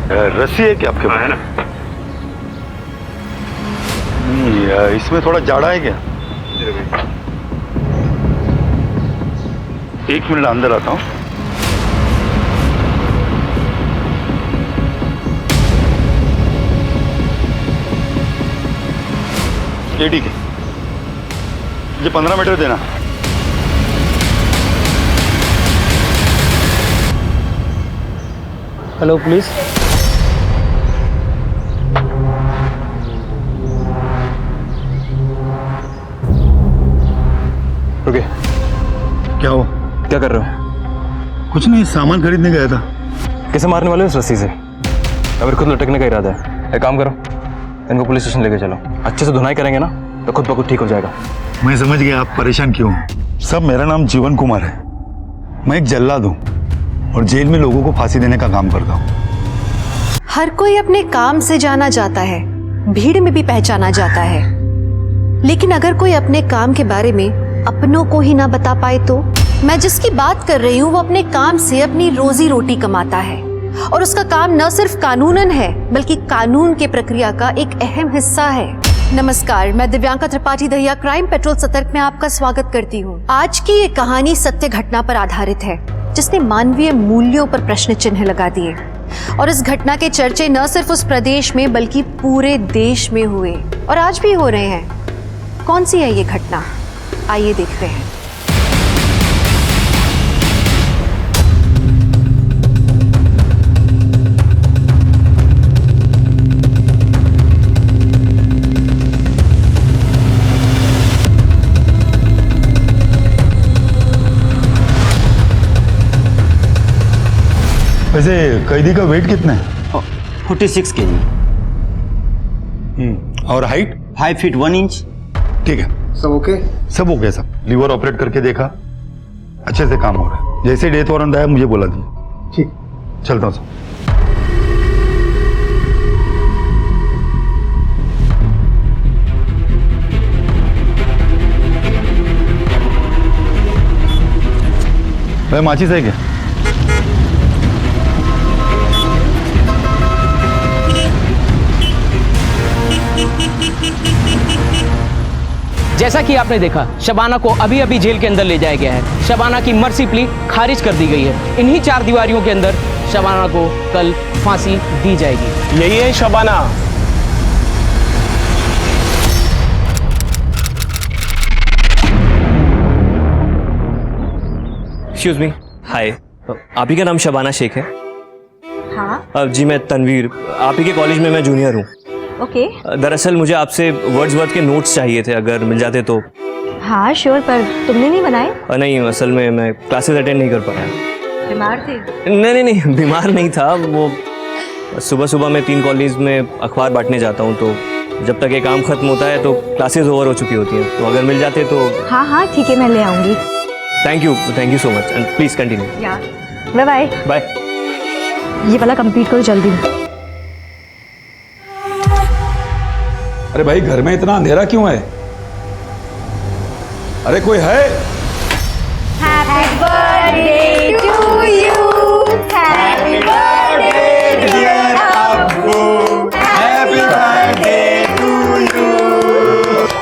रस्सी है क्या आपके पास? है ना। नहीं, इसमें थोड़ा जाड़ा है क्या? एक मिनट अंदर आता हूँ। ये ठीक है, मुझे 15 मीटर देना। Hello police. रुके। क्या हो? क्या कर रहे हो? कुछ नहीं, सामान खरीदने गया था। कैसे मारने वाले हो इस रस्सी से? अगर खुद लटकने का इरादा है, एक काम करो, इनको पुलिस स्टेशन लेके चलो। अच्छे से धुनाई करेंगे ना तो खुद ब खुद ठीक हो जाएगा। मैं समझ गया आप परेशान क्यों। सब, मेरा नाम जीवन कुमार है। मैं एक जल्लाद हूँ और जेल में लोगों को फांसी देने का काम करता हूँ। हर कोई अपने काम से जाना जाता है, भीड़ में भी पहचाना जाता है, लेकिन अगर कोई अपने काम के बारे में अपनों को ही ना बता पाए तो? मैं जिसकी बात कर रही हूँ वो अपने काम से अपनी रोजी रोटी कमाता है और उसका काम न सिर्फ कानूनन है बल्कि कानून के प्रक्रिया का एक अहम हिस्सा है। नमस्कार, मैं दिव्यांका त्रिपाठी दहिया क्राइम पेट्रोल सतर्क में आपका स्वागत करती हूँ। आज की ये कहानी सत्य घटना पर आधारित है जिसने मानवीय मूल्यों पर प्रश्न चिन्ह लगा दिए और इस घटना के चर्चे न सिर्फ उस प्रदेश में बल्कि पूरे देश में हुए और आज भी हो रहे हैं। कौन सी है ये घटना, आइए देखते हैं। वैसे कैदी का वेट कितना है? 46 kg। और हाइट? 5 feet 1 inch। ठीक है, सब ओके? सब हो गया। सब लीवर ऑपरेट करके देखा, अच्छे से काम हो रहा है। जैसे डेथ वारंट आया मुझे बोला दिया। ठीक, चलता हूँ सब। भाई माचिस है क्या? जैसा कि आपने देखा, शबाना को अभी अभी जेल के अंदर ले जाया गया है। शबाना की मर्सी प्ली खारिज कर दी गई है। इन्हीं 4 दीवारियों के अंदर शबाना को कल फांसी दी जाएगी। यही है शबाना। एक्सक्यूज मी, हाय। आप ही का नाम शबाना शेख है? हाँ। जी मैं तनवीर, आप ही के कॉलेज में मैं जूनियर हूँ। ओके। दरअसल मुझे आपसे वर्ड्सवर्थ के नोट्स चाहिए थे, अगर मिल जाते तो। हाँ श्योर, पर तुमने नहीं बनाए? नहीं, असल में मैं क्लासेस अटेंड नहीं कर पाया। बीमार थे? नहीं, बीमार नहीं था। वो सुबह सुबह मैं 3 कॉलेज में अखबार बांटने जाता हूँ, तो जब तक ये काम खत्म होता है तो क्लासेस ओवर हो चुकी होती हैं। तो अगर मिल जाते तो। हाँ ठीक है, मैं ले आऊँगी। Thank you so much and please continue. Bye bye. Bye. ये वाला कंप्लीट करो जल्दी। अरे भाई, घर में इतना अंधेरा क्यों है? अरे कोई है? Happy birthday to you, happy birthday dear अब्बू, हैप्पी बर्थडे टू यू।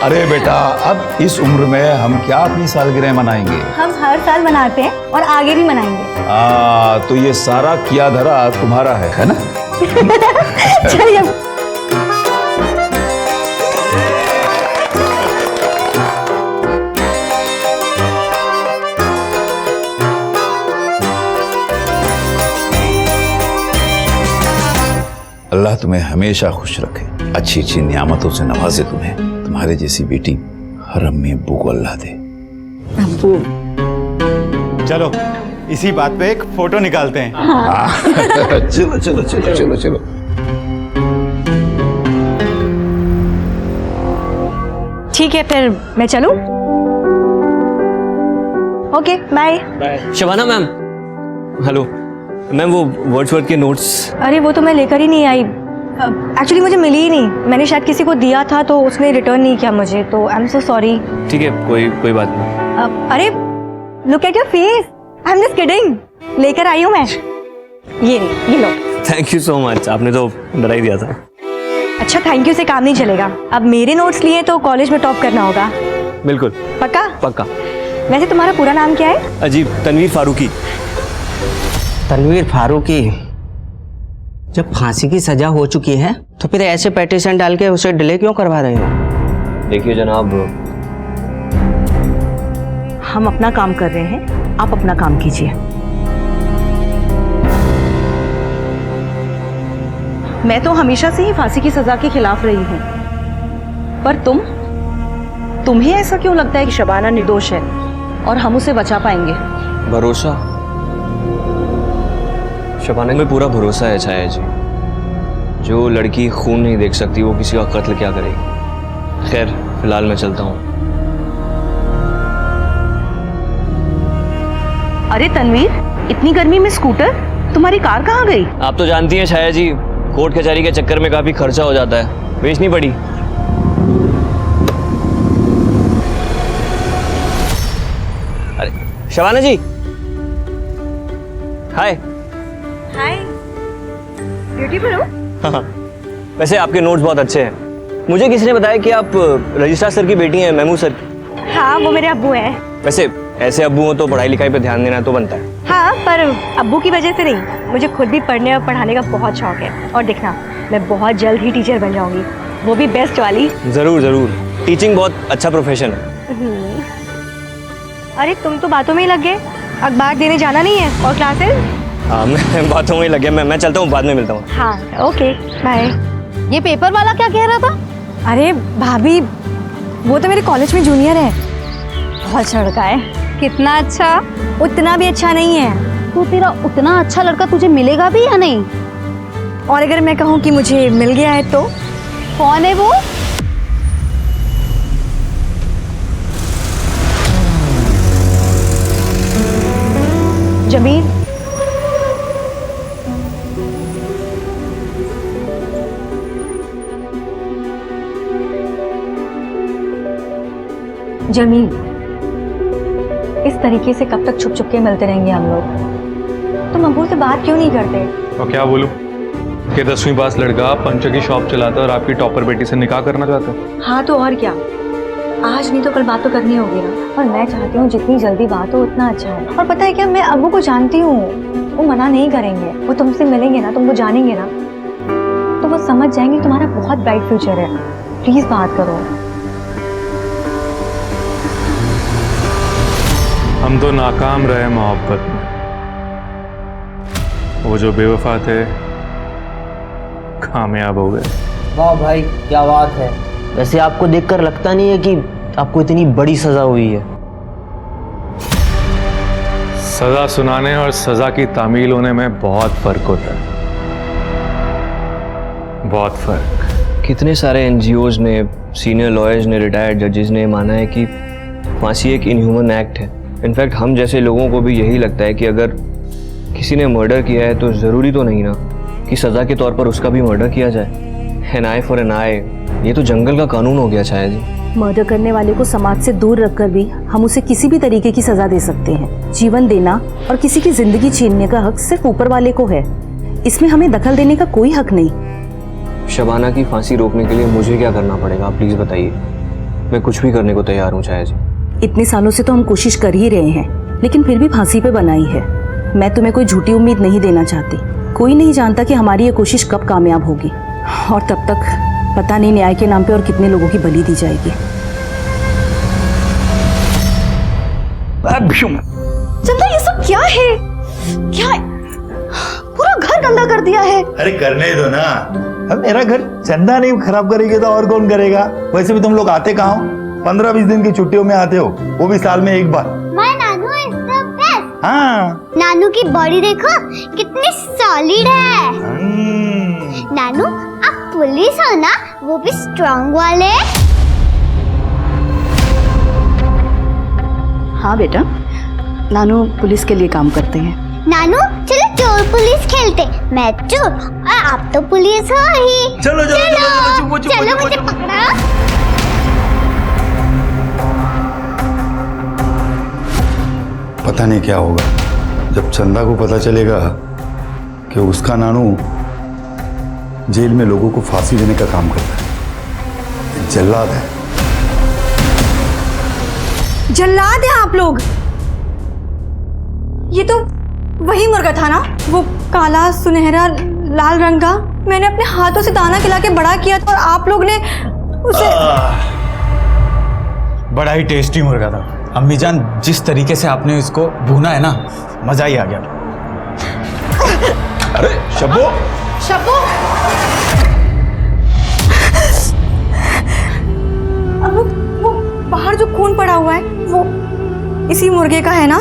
अरे बेटा, अब इस उम्र में हम क्या अपनी सालगिरह मनाएंगे? हम हर साल मनाते हैं और आगे भी मनाएंगे। तो ये सारा किया धरा तुम्हारा है ना? चलिए। अल्लाह तुम्हें हमेशा खुश रखे, अच्छी अच्छी नियामतों से नवाजे तुम्हें। तुम्हारे जैसी बेटी हर अम्मी अब्बू को अल्लाह दे। चलो इसी बात पे एक फोटो निकालते हैं। चलो चलो चलो चलो चलो। ठीक है, फिर मैं चलूं? Okay bye. Shabana ma'am, hello ma'am, वो वर्ड्सवर्थ के नोट्स। अरे वो तो मैं लेकर ही नहीं आई। एक्चुअली मुझे मिली ही नहीं। मैंने शायद किसी को दिया था तो उसने रिटर्न नहीं किया मुझे, तो आई एम सो सॉरी। ठीक है, कोई बात नहीं। अरे look at your face, I am just kidding. लेकर आई हूँ मैं। ये लो। थैंक यू सो मच, आपने तो डरा ही दिया था। अच्छा, थैंक यू से काम नहीं चलेगा। अब मेरे नोट्स लिए तो कॉलेज में टॉप करना होगा। बिल्कुल पक्का? पक्का। वैसे तुम्हारा पूरा नाम क्या है? अजीब, तनवीर फारूकी। तनवीर फारूकी। जब फांसी की सजा हो चुकी है तो फिर ऐसे पेटिशन डाल के उसे डिले क्यों करवा रहे हो? देखिए जनाब, हम अपना काम कर रहे हैं, आप अपना काम कीजिए। मैं तो हमेशा से ही फांसी की सजा के खिलाफ रही हूँ, पर तुम्हें ऐसा क्यों लगता है कि शबाना निर्दोष है और हम उसे बचा पाएंगे? भरोसा, शबाना में पूरा भरोसा है छाया जी। जो लड़की खून नहीं देख सकती वो किसी का कत्ल क्या करेगी। खैर फिलहाल मैं चलता हूँ। अरे तनवीर, इतनी गर्मी में स्कूटर? तुम्हारी कार कहाँ गई? आप तो जानती हैं छाया जी, कोर्ट कचहरी के चक्कर में काफी खर्चा हो जाता है, बेचनी पड़ी। अरे शबाना जी, हाय। हाय, ब्यूटीफुल हो। हाँ, वैसे आपके नोट्स बहुत अच्छे हैं। मुझे किसी ने बताया कि आप रजिस्ट्रार सर की बेटी हैं, महमूद सर की। हाँ, वो मेरे अब्बू हैं। वैसे ऐसे अब्बू हो तो पढ़ाई लिखाई पे ध्यान देना तो बनता है। हाँ, पर अब्बू की वजह से नहीं, मुझे खुद भी पढ़ने और पढ़ाने का बहुत शौक है। और देखना, मैं बहुत जल्द ही टीचर बन जाऊंगी, वो भी बेस्ट वाली। जरूर जरूर, टीचिंग बहुत अच्छा प्रोफेशन है। अरे तुम तो बातों में ही लग गए, अखबार देने जाना नहीं है और क्लासेस? हाँ, मैं बातों में ही लग गया। मैं चलता हूँ, बाद में मिलता हूँ। हाँ ओके, बाय। ये पेपर वाला क्या कह रहा था? अरे भाभी, वो तो मेरे कॉलेज में जूनियर है, बहुत अच्छा लड़का है। कितना अच्छा? उतना भी अच्छा नहीं है। तो तेरा उतना अच्छा लड़का तुझे मिलेगा भी या नहीं? और अगर मैं कहूँ कि मुझे मिल गया है तो? कौन है वो? जमील। जमील, इस तरीके से कब तक छुप छुप के मिलते रहेंगे हम लोग? तुम अब्बू से बात क्यों नहीं करते? और क्या बोलूं कि 10वीं पास लड़का पंचर की शॉप चलाता है और आपकी टॉपर बेटी से निकाह करना चाहता है? हाँ तो और क्या, आज नहीं तो कल बात तो करनी होगी ना। और मैं चाहती हूँ जितनी जल्दी बात हो उतना अच्छा है। और पता है क्या, मैं अब्बू को जानती हूँ, वो मना नहीं करेंगे। वो तुमसे मिलेंगे ना, तुमको जानेंगे ना, तो वो समझ जाएंगे तुम्हारा बहुत ब्राइट फ्यूचर है। प्लीज बात करो। हम तो नाकाम रहे मोहब्बत में। वो जो बेवफा थे कामयाब हो गए। वाह भाई, क्या बात है। वैसे आपको देखकर लगता नहीं है कि आपको इतनी बड़ी सजा हुई है? सजा सुनाने और सजा की तामील होने में बहुत फर्क होता है, बहुत फर्क। कितने सारे एनजीओज ने, सीनियर लॉयर्स ने, रिटायर्ड जजेस ने माना है कि फांसी एक इनह्यूमन एक्ट है। इनफैक्ट हम जैसे लोगों को भी यही लगता है कि अगर किसी ने मर्डर किया है तो ज़रूरी तो नहीं ना कि सज़ा के तौर पर उसका भी मर्डर किया जाए। एन आई फॉर एन आई, ये तो जंगल का कानून हो गया शायद जी। मर्डर करने वाले को समाज से दूर रखकर भी हम उसे किसी भी तरीके की सजा दे सकते हैं। जीवन देना और किसी की जिंदगी छीनने का हक सिर्फ ऊपर वाले को है, इसमें हमें दखल देने का कोई हक नहीं। शबाना की फांसी रोकने के लिए मुझे क्या करना पड़ेगा, प्लीज़ बताइए। मैं कुछ भी करने को तैयार हूँ छाया जी। इतने सालों से तो हम कोशिश कर ही रहे हैं, लेकिन फिर भी फांसी पे बनाई है। मैं तुम्हें कोई झूठी उम्मीद नहीं देना चाहती। कोई नहीं जानता कि हमारी ये कोशिश कब कामयाब होगी, और तब तक पता नहीं न्याय के नाम पे और कितने लोगों की बलि दी जाएगी। चंदा, ये सब क्या है? क्या है? पूरा घर गंदा कर दिया है। अरे करने दो ना, अब मेरा घर चंदा नहीं खराब करेगी तो और कौन करेगा? वैसे भी तुम लोग आते कहाँ हो? 15-20 दिन की छुट्टियों में आते हो, वो भी साल में एक बार। माय नानू इज द बेस्ट। हाँ, नानू की बॉडी देखो कितनी सॉलिड है। नानू आप पुलिस हो ना, वो भी स्ट्रॉन्ग वाले। हाँ बेटा, नानू पुलिस के लिए काम करते हैं। नानू चलो चोर पुलिस खेलते। मैं चोर और आप तो पुलिस हो ही। चलो चलो चलो, चलो, चलो मुझे पकड़ो। पता नहीं क्या होगा जब चंदा को पता चलेगा कि उसका नानू जेल में लोगों को फांसी देने का काम करता है, एक जल्लाद है। जल्लाद हैं आप लोग? ये तो वही मुर्गा था ना, वो काला सुनहरा लाल रंग का। मैंने अपने हाथों से दाना खिला के बड़ा किया था और आप लोग ने उसे। बड़ा ही टेस्टी मुर्गा था अम्मी जान, जिस तरीके से आपने इसको भूना है ना, मजा ही आ गया। अरे शब्बो, शब्बो, अब वो बाहर जो खून पड़ा हुआ है वो इसी मुर्गे का है ना?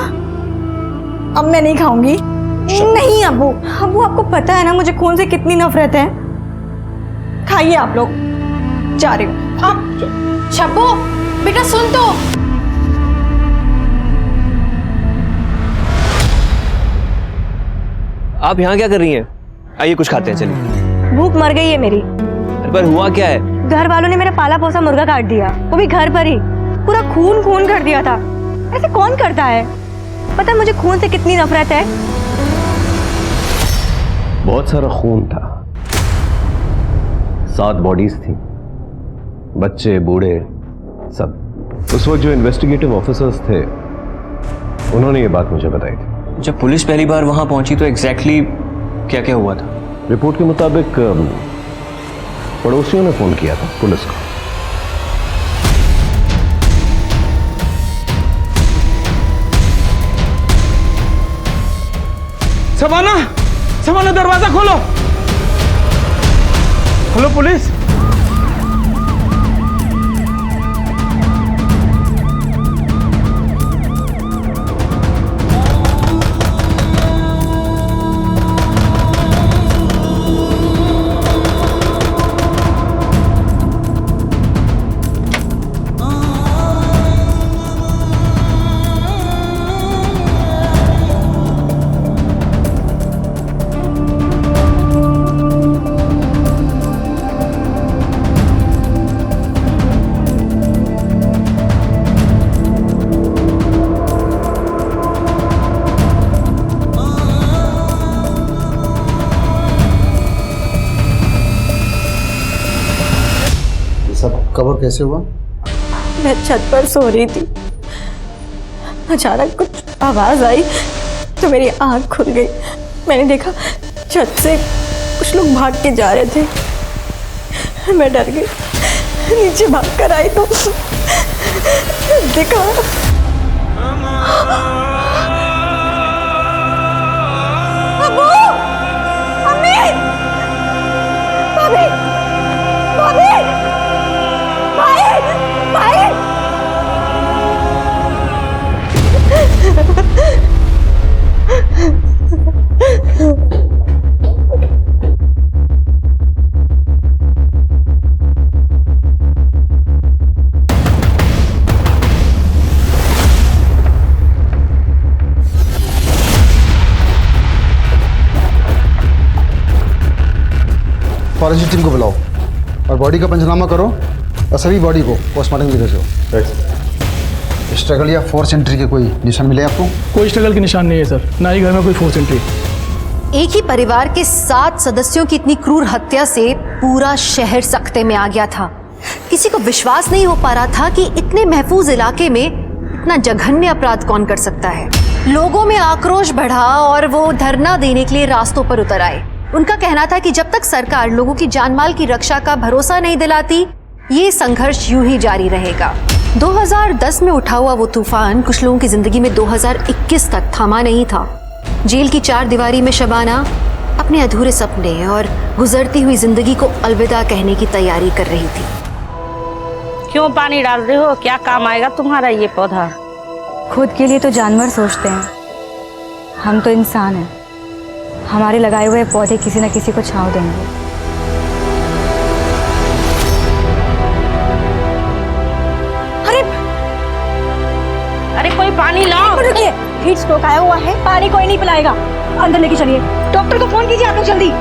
अब मैं नहीं खाऊंगी। नहीं अब्बू, अब्बू आपको पता है ना मुझे खून से कितनी नफरत है। खाइए आप लोग, जा रही हूँ। शब्बो बेटा सुन तो। आप यहाँ क्या कर रही हैं? आइए कुछ खाते हैं, चलिए। भूख मर गई है मेरी। पर हुआ क्या है? घर वालों ने मेरा पाला पोसा मुर्गा काट दिया, वो भी घर पर ही। पूरा खून खून कर दिया था। ऐसे कौन करता है? पता है मुझे खून से कितनी नफरत है। बहुत सारा खून था, 7 बॉडीज थी, बच्चे बूढ़े सब। उस वक्त जो इन्वेस्टिगेटिव ऑफिसर्स थे उन्होंने ये बात मुझे बताई थी। जब पुलिस पहली बार वहां पहुंची तो एग्जैक्टली क्या क्या हुआ था? रिपोर्ट के मुताबिक पड़ोसियों ने फोन किया था पुलिस को। शबाना, शबाना दरवाजा खोलो। खोलो पुलिस। कवर कैसे हुआ? मैं छत पर सो रही थी, अचानक कुछ आवाज आई तो मेरी आंख खुल गई। मैंने देखा छत से कुछ लोग भाग के जा रहे थे। मैं डर गई, नीचे भाग कर आई तो देखा अब्बू, अम्मी, भाभी, भाभी, भाई, फॉरेंसिक टीम को बुलाओ और बॉडी का पंचनामा करो और सभी बॉडी को पोस्टमार्टम के लिए भेजो। स्ट्रगल या फोर्स एंट्री के कोई निशान मिले आपको? कोई स्ट्रगल के निशान नहीं है सर, ना ही घर में कोई फोर्स एंट्री। एक ही परिवार के 7 सदस्यों की इतनी क्रूर हत्या से पूरा शहर सख्ते में आ गया था। किसी को विश्वास नहीं हो पा रहा था कि इतने महफूज इलाके में इतना जघन्य अपराध कौन कर सकता है। लोगों में आक्रोश बढ़ा और वो धरना देने के लिए रास्तों पर उतर आए। उनका कहना था कि जब तक सरकार लोगों की जानमाल की रक्षा का भरोसा नहीं दिलाती, ये संघर्ष यूं ही जारी रहेगा। 2010 में उठा हुआ वो तूफान कुछ लोगों की जिंदगी में 2021 तक थमा नहीं था। जेल की 4 दीवारी में शबाना अपने अधूरे सपने और गुजरती हुई जिंदगी को अलविदा कहने की तैयारी कर रही थी। क्यों पानी डाल रहे हो? क्या काम आएगा तुम्हारा ये पौधा? खुद के लिए तो जानवर सोचते हैं, हम तो इंसान हैं। हमारे लगाए हुए पौधे किसी न किसी को छांव देंगे। अरे कोई पानी लाओ। रुकिए, हीट स्ट्रोक आया हुआ है, पानी कोई नहीं पिलाएगा। अंदर लेके चलिए, डॉक्टर को फोन कीजिए आप लोग जल्दी।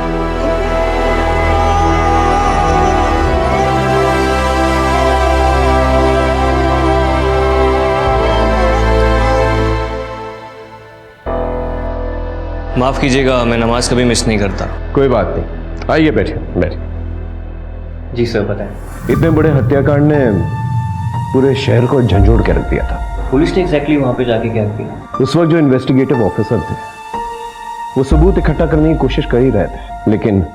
माफ कीजिएगा, मैं नमाज कभी मिस नहीं करता। कोई बात नहीं, आइए बैठिए बैठिए। जी सर बताएं। इतने बड़े हत्याकांड ने पूरे शहर को झंझोड़ के रख दिया था। पुलिस ने एग्जैक्टली वहाँ पे जाके क्या किया? उस वक्त जो इन्वेस्टिगेटिव ऑफिसर थे वो सबूत इकट्ठा करने की कोशिश कर ही रहे थे, लेकिन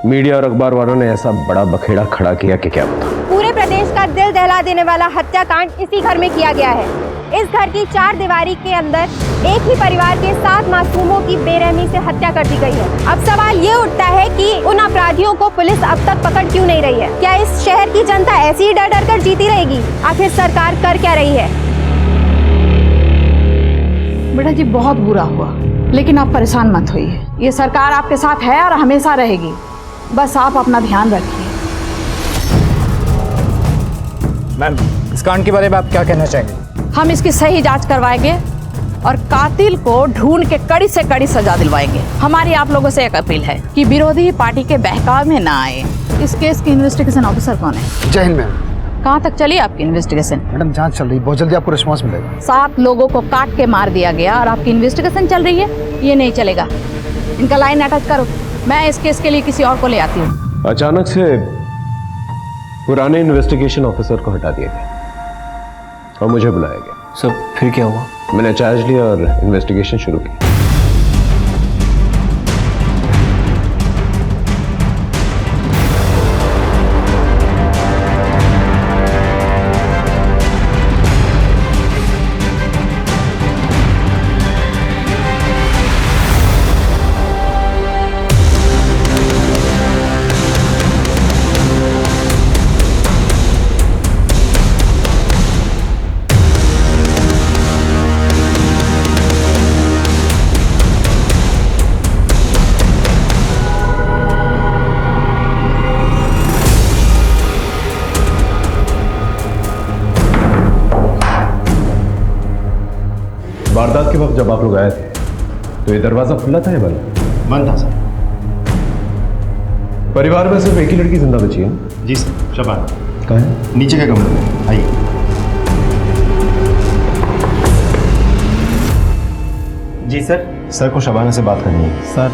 मीडिया और अखबार वालों ने ऐसा बड़ा बखेड़ा खड़ा किया कि क्या बता। पूरे प्रदेश का दिल दहला देने वाला हत्याकांड इसी घर में किया गया है। इस घर की 4 दीवारी के अंदर एक ही परिवार के 7 मासूमों की बेरहमी से हत्या कर दी गई है। अब सवाल ये उठता है कि उन अपराधियों को पुलिस अब तक पकड़ क्यों नहीं रही है? क्या इस शहर की जनता ऐसी ही डर डर कर जीती रहेगी? आखिर सरकार कर क्या रही है? बेटा जी बहुत बुरा हुआ, लेकिन आप परेशान मत होइए। ये सरकार आपके साथ है और हमेशा रहेगी। बस आप अपना ध्यान रखिए। मैम, इस कांड के बारे में आप क्या कहना चाहेंगे? हम इसकी सही जांच करवाएंगे और कातिल को ढूंढ के कड़ी से कड़ी सजा दिलवाएंगे। हमारी आप लोगों से एक अपील है कि विरोधी पार्टी के बहकाव में ना आए। इस केस की इन्वेस्टिगेशन ऑफिसर कौन है? जय हिंद मैम। कहाँ तक चली आपकी इन्वेस्टिगेशन? मैडम जांच चल रही, बहुत जल्दी आपको रिस्पॉन्स मिलेगा। 7 लोगों को काट के मार दिया गया और आपकी इन्वेस्टिगेशन चल रही है? ये नहीं चलेगा। इनका लाइन अटैच करो, मैं इस केस के लिए किसी और को ले आती हूँ। अचानक से पुराने इन्वेस्टिगेशन ऑफिसर को हटा दिया गया और मुझे बुलाया गया। सब फिर क्या हुआ? मैंने चार्ज लिया और इन्वेस्टिगेशन शुरू की। वारदात के वक्त जब आप लोग आए थे तो ये दरवाजा खुला था या बंद? बंद था सर। परिवार में सिर्फ एक ही लड़की जिंदा बची है? जी सर, शबाना। कहाँ है? नीचे के कमरे में, आइए। जी सर। सर को शबाना से बात करनी है। सर,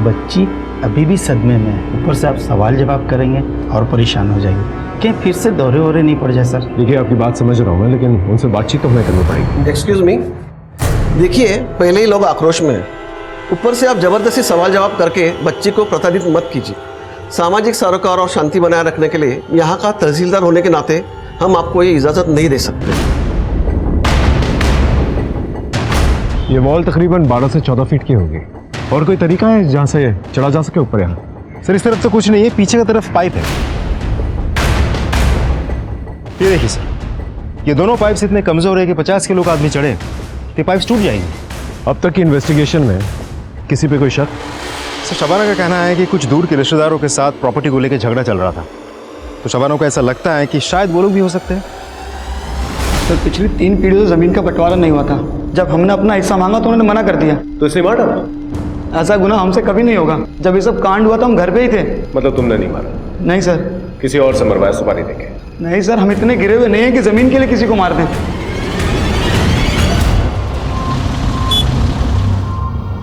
बच्ची अभी भी सदमे में है, ऊपर से आप सवाल जवाब करेंगे और परेशान हो जाएंगे। क्या फिर से दौरे वोरे नहीं पड़ जाए? सर देखिए, आपकी बात समझ रहा हूँ मैं, लेकिन उनसे बातचीत तो हमें करनी पड़ेगी। एक्सक्यूज मी, देखिए पहले ही लोग आक्रोश में हैं, ऊपर से आप जबरदस्ती सवाल जवाब करके बच्ची को प्रताड़ित मत कीजिए। सामाजिक सरोकार और शांति बनाए रखने के लिए यहाँ का तहसीलदार होने के नाते हम आपको ये इजाज़त नहीं दे सकते। ये वॉल तकरीबन 12 से 14 फीट की होगी। और कोई तरीका है जहाँ से चढ़ा जा सके ऊपर? यहाँ सर इस तरफ तो कुछ नहीं है, पीछे की तरफ पाइप है। ये देखिए सर, ये दोनों पाइप्स इतने कमजोर है कि 50 किलो का आदमी चढ़े तो पाइप्स टूट जाएंगे। अब तक की इन्वेस्टिगेशन में किसी पे कोई शक? सर शबाना का कहना है कि कुछ दूर के रिश्तेदारों के साथ प्रॉपर्टी को लेकर झगड़ा चल रहा था, तो शबाना को ऐसा लगता है कि शायद वो लोग भी हो सकते हैं। सर पिछली 3 पीढ़ियों से ज़मीन का बंटवारा नहीं हुआ था। जब हमने अपना हिस्सा मांगा तो उन्होंने मना कर दिया। तो इसे मार डाला? ऐसा गुनाह हमसे कभी नहीं होगा। जब ये सब कांड हुआ तो हम घर पे ही थे। मतलब तुमने नहीं मारा? नहीं सर। किसी और से मरवाया सुपारी देके? नहीं सर, हम इतने गिरे हुए नहीं हैं कि जमीन के लिए किसी को मार दें।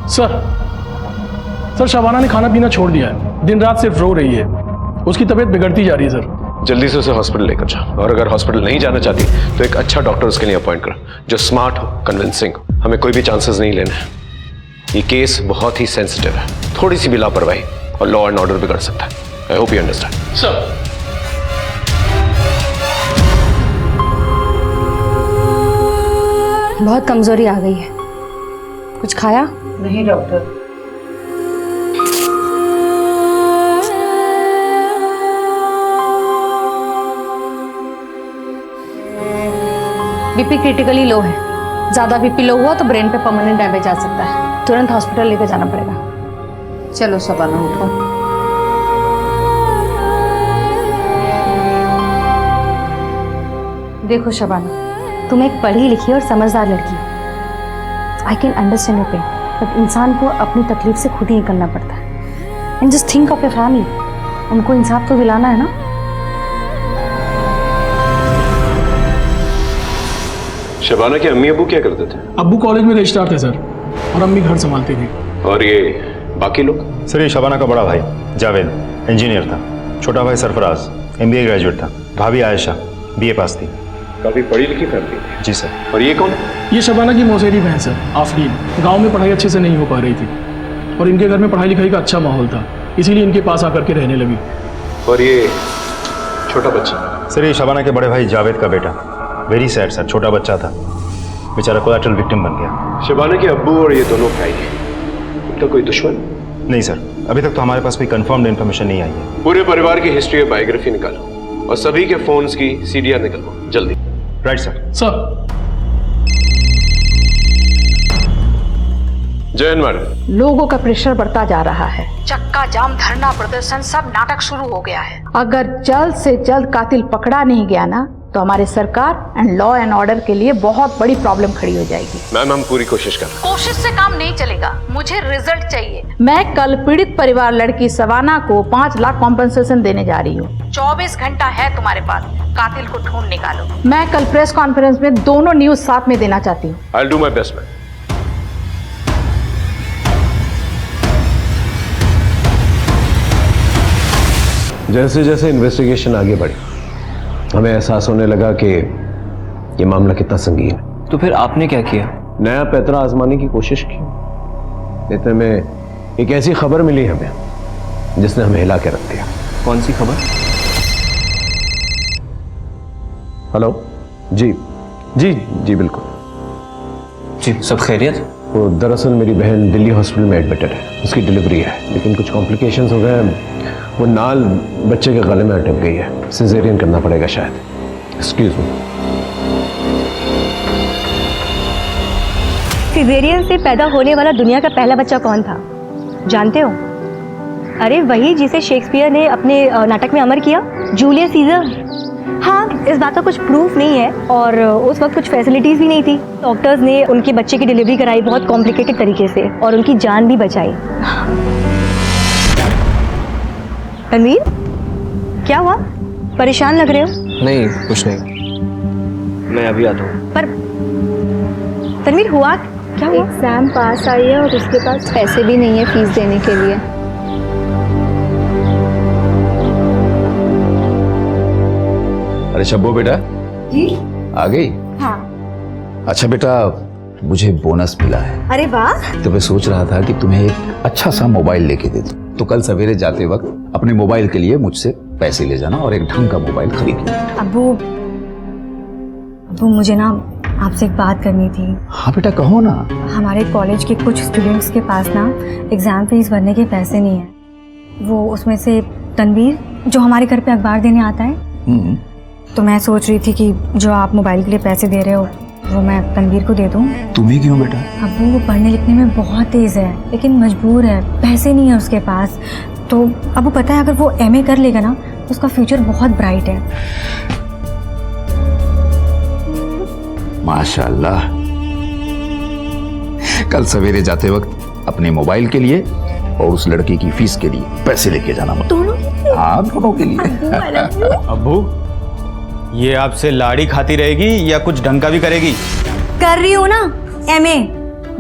सर शबाना ने खाना पीना छोड़ दिया है, दिन रात सिर्फ रो रही है। उसकी तबीयत बिगड़ती जा रही है सर। जल्दी से उसे हॉस्पिटल लेकर जाओ, और अगर हॉस्पिटल नहीं जाना चाहती तो एक अच्छा डॉक्टर उसके लिए अपॉइंट करो, जो स्मार्ट हो, कन्विंसिंग हो। हमें कोई भी चांसेस नहीं लेने हैं। ये केस बहुत ही सेंसिटिव है, थोड़ी सी भी लापरवाही और लॉ एंड ऑर्डर बिगड़ सकता है। I hope you understand. Sir बहुत कमजोरी आ गई है। कुछ खाया? नहीं डॉक्टर। बीपी क्रिटिकली लो है। ज्यादा बीपी लो हुआ तो ब्रेन पे परमानेंट डैमेज आ सकता है। तुरंत हॉस्पिटल लेकर जाना पड़ेगा। चलो शबाना उठो। देखो शबाना, तुम एक पढ़ी लिखी और समझदार लड़की हो। I can understand your pain, but इंसान को अपनी तकलीफ से खुद ही निकलना पड़ता है। And just think of your family. उनको इंसाफ तो दिलाना है ना। शबाना के अम्मी अबू क्या करते थे? अब्बू कॉलेज में रजिस्ट्रार थे सर, हरम भी घर संभालती थी। और ये बाकी लोग? सर ये शबाना का बड़ा भाई जावेद इंजीनियर था, छोटा भाई सरफराज MBA ग्रेजुएट था, भाभी आयशा BA पास थी। काफी पढ़ी लिखी फैमिली थी। जी सर। और ये कौन? ये शबाना की मौसेरी बहन है आफरीन। गांव में पढ़ाई अच्छे से नहीं हो पा रही थी और इनके घर में पढ़ाई लिखाई का अच्छा माहौल था, इसीलिए इनके पास आकर के रहने लगी। और ये छोटा बच्चा? सर ये शबाना के बड़े भाई जावेद का बेटा। वेरी सैड सर, छोटा बच्चा था, बेचारा कोलैटरल विक्टिम बन गया। शबाना के अब्बू और ये दोनों भाई, उनका कोई दुश्मन? नहीं सर, अभी तक तो हमारे पास कोई कंफर्म्ड इन्फॉर्मेशन नहीं आई है। पूरे परिवार की हिस्ट्री और बायोग्राफी निकालो और सभी के फोन्स की CDR निकलवाओ जल्दी। Right sir. सर। जय हिंद मैडम। लोगों का प्रेशर बढ़ता जा रहा है, चक्का जाम, धरना प्रदर्शन, सब नाटक शुरू हो गया है। अगर जल्द से जल्द कातिल पकड़ा नहीं गया ना तो हमारे सरकार एंड लॉ एंड ऑर्डर के लिए बहुत बड़ी प्रॉब्लम खड़ी हो जाएगी। मैम हम पूरी कोशिश कर रहे हैं। कोशिश से काम नहीं चलेगा, मुझे रिजल्ट चाहिए। मैं कल पीड़ित परिवार लड़की शबाना को 5 लाख कॉम्पेंसेशन देने जा रही हूँ। 24 घंटा है तुम्हारे पास, कातिल को ढूंढ निकालो। मैं कल प्रेस कॉन्फ्रेंस में दोनों न्यूज साथ में देना चाहती हूँ। I'll do my best, ma'am. जैसे जैसे इन्वेस्टिगेशन आगे बढ़ी हमें एहसास होने लगा कि ये मामला कितना संगीन है। तो फिर आपने क्या किया? नया पैतरा आजमाने की कोशिश की। इतने में एक ऐसी खबर मिली हमें जिसने हमें हिला के रख दिया। कौन सी खबर? हेलो जी जी जी बिल्कुल जी, सब खैरियत? वो दरअसल मेरी बहन दिल्ली हॉस्पिटल में एडमिटेड है, उसकी डिलीवरी है, लेकिन कुछ कॉम्प्लिकेशंस हो गए। वो नाल बच्चे के गले में अटक गई है, सिजेरियन करना पड़ेगा शायद। Excuse me. सिजेरियन से पैदा होने वाला दुनिया का पहला बच्चा कौन था जानते हो? अरे वही जिसे शेक्सपियर ने अपने नाटक में अमर किया, जूलियस सीजर। हाँ, इस बात का कुछ प्रूफ नहीं है और उस वक्त कुछ फैसिलिटीज़ भी नहीं थी। डॉक्टर्स ने उनके बच्चे की डिलीवरी कराई बहुत कॉम्प्लिकेटेड तरीके से और उनकी जान भी बचाई। रणवीर, क्या हुआ? परेशान लग रहे हो? नहीं कुछ नहीं, मैं अभी आता हूँ। पर रणवीर हुआ क्या? हुआ? एग्जाम पास आई है और उसके पास पैसे भी नहीं है फीस देने के लिए। अरे शब्बो बेटा जी आ गई? हाँ। अच्छा बेटा, मुझे बोनस मिला है। अरे वाह। तो मैं सोच रहा था कि तुम्हें एक अच्छा सा मोबाइल लेके दे दूं, तो कल सवेरे जाते वक्त अपने मोबाइल के लिए मुझसे पैसे ले जाना और एक ढंग का मोबाइल खरीद लेना। अब्बू मुझे ना आपसे एक बात करनी थी। हाँ बेटा कहो ना। हमारे कॉलेज के कुछ स्टूडेंट्स के पास ना एग्जाम फीस भरने के पैसे नहीं है। वो उसमें से तनवीर जो हमारे घर पे अखबार देने आता है, तो मैं सोच रही थी कि जो आप मोबाइल के लिए पैसे दे रहे हो वो मैं तनवीर को दे दूं। तुम्हें क्यों बेटा? अब्बू वो पढ़ने लिखने में बहुत तेज है लेकिन मजबूर है, पैसे नहीं है उसके पास। तो अब्बू पता है अगर वो MA कर लेगा ना तो उसका फ्यूचर बहुत ब्राइट है। माशाल्लाह। कल सवेरे जाते वक्त अपने मोबाइल के लिए और उस लड़की की फीस के लिए पैसे लेके जाना। दोनों? हाँ दोनों के लिए। अब्बू ये आपसे लाड़ी खाती रहेगी या कुछ ढंग का भी करेगी? कर रही हूँ ना, MA,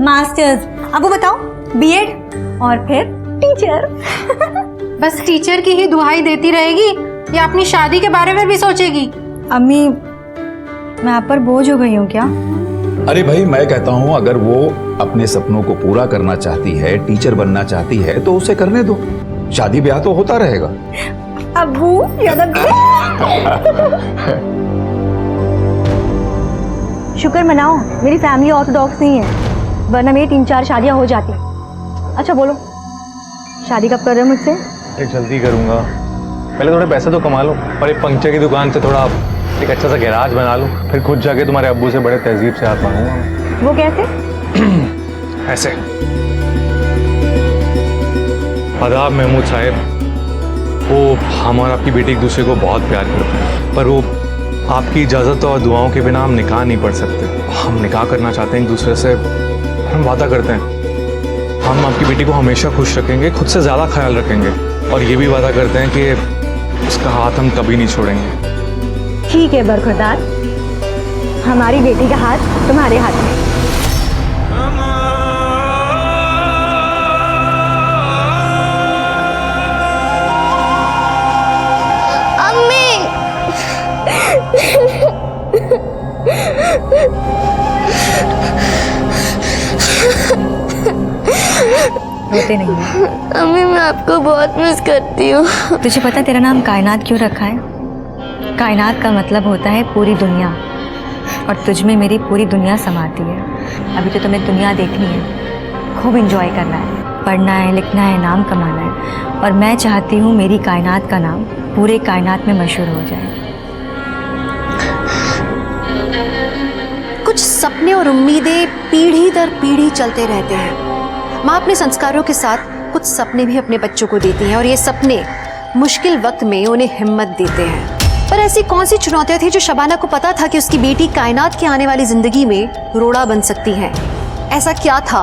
मास्टर्स, अब वो बताओ B.Ed और फिर टीचर। बस टीचर की ही दुहाई देती रहेगी या अपनी शादी के बारे में भी सोचेगी? अम्मी मैं आप पर बोझ हो गई हूँ क्या? अरे भाई मैं कहता हूँ अगर वो अपने सपनों को पूरा करना चाहती है, टीचर बनना चाहती है तो उसे करने दो, शादी ब्याह तो होता रहेगा। अब्बू शुक्र मनाओ मेरी फैमिली ऑर्थोडॉक्स नहीं है, वरना मेरी 3-4 शादियां हो जाती। अच्छा बोलो शादी कब कर रहे हो मुझसे? जल्दी करूंगा, पहले थोड़े पैसे तो कमा लो और एक पंक्चर की दुकान से थोड़ा एक अच्छा सा गैराज बना लो, फिर खुद जाके तुम्हारे अब्बू से बड़े तहजीब से हाथ मांगूंगा। वो कैसे? ऐसे। आदाब महमूद साहब, वो हम और आपकी बेटी एक दूसरे को बहुत प्यार करते हैं, पर वो आपकी इजाज़त और दुआओं के बिना हम निकाह नहीं पढ़ सकते। हम निकाह करना चाहते हैं एक दूसरे से, हम वादा करते हैं हम आपकी बेटी को हमेशा खुश रखेंगे, खुद से ज़्यादा ख्याल रखेंगे और ये भी वादा करते हैं कि उसका हाथ हम कभी नहीं छोड़ेंगे। ठीक है बरखुरदार, हमारी बेटी का हाथ तुम्हारे हाथ में। रोते नहीं है। अम्मी मैं आपको बहुत मिस करती हूँ। तुझे पता है तेरा नाम कायनात क्यों रखा है? कायनात का मतलब होता है पूरी दुनिया, और तुझ में मेरी पूरी दुनिया समाती है। अभी तो तुम्हें दुनिया देखनी है, खूब एंजॉय करना है, पढ़ना है, लिखना है, नाम कमाना है, और मैं चाहती हूँ मेरी कायनात का नाम पूरे कायनात में मशहूर हो जाए। कुछ सपने और उम्मीदें पीढ़ी दर पीढ़ी चलते रहते हैं। माँ अपने संस्कारों के साथ कुछ सपने भी अपने बच्चों को देती हैं, और ये सपने मुश्किल वक्त में उन्हें हिम्मत देते हैं। पर ऐसी कौन सी चुनौतियां थी जो शबाना को पता था कि उसकी बेटी कायनात की आने वाली जिंदगी में रोड़ा बन सकती हैं? ऐसा क्या था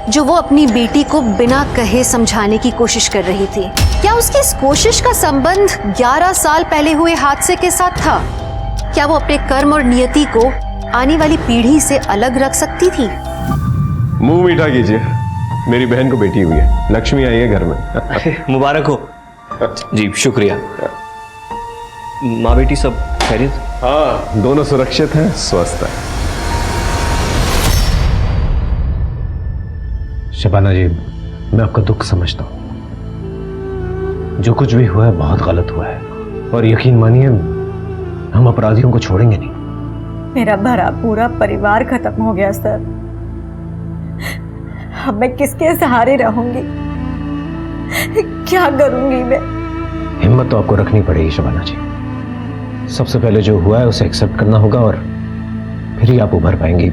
जो वो अपनी बेटी को बिना कहे समझाने की कोशिश कर रही थी? क्या उसकी इस कोशिश का संबंध 11 साल पहले हुए हादसे के साथ था? क्या वो अपने कर्म और नियति को आने वाली पीढ़ी से अलग रख सकती थी? मुंह मीठा कीजिए, मेरी बहन को बेटी हुई है, लक्ष्मी आई है घर में। मुबारक हो। जी शुक्रिया। माँ बेटी सब खैरियत? हाँ, दोनों सुरक्षित हैं, स्वस्थ हैं। शबाना जी, मैं आपका दुख समझता हूँ। जो कुछ भी हुआ है बहुत गलत हुआ है, और यकीन मानिए हम अपराधियों को छोड़ेंगे नहीं। मेरा भरा पूरा परिवार खत्म हो गया सर। अब मैं किसके सहारे रहूंगी? क्या करूंगी मैं? हिम्मत तो आपको रखनी पड़ेगी शबाना जी। सबसे पहले जो हुआ है उसे एक्सेप्ट करना होगा, और फिर ही आप उभर पाएंगी।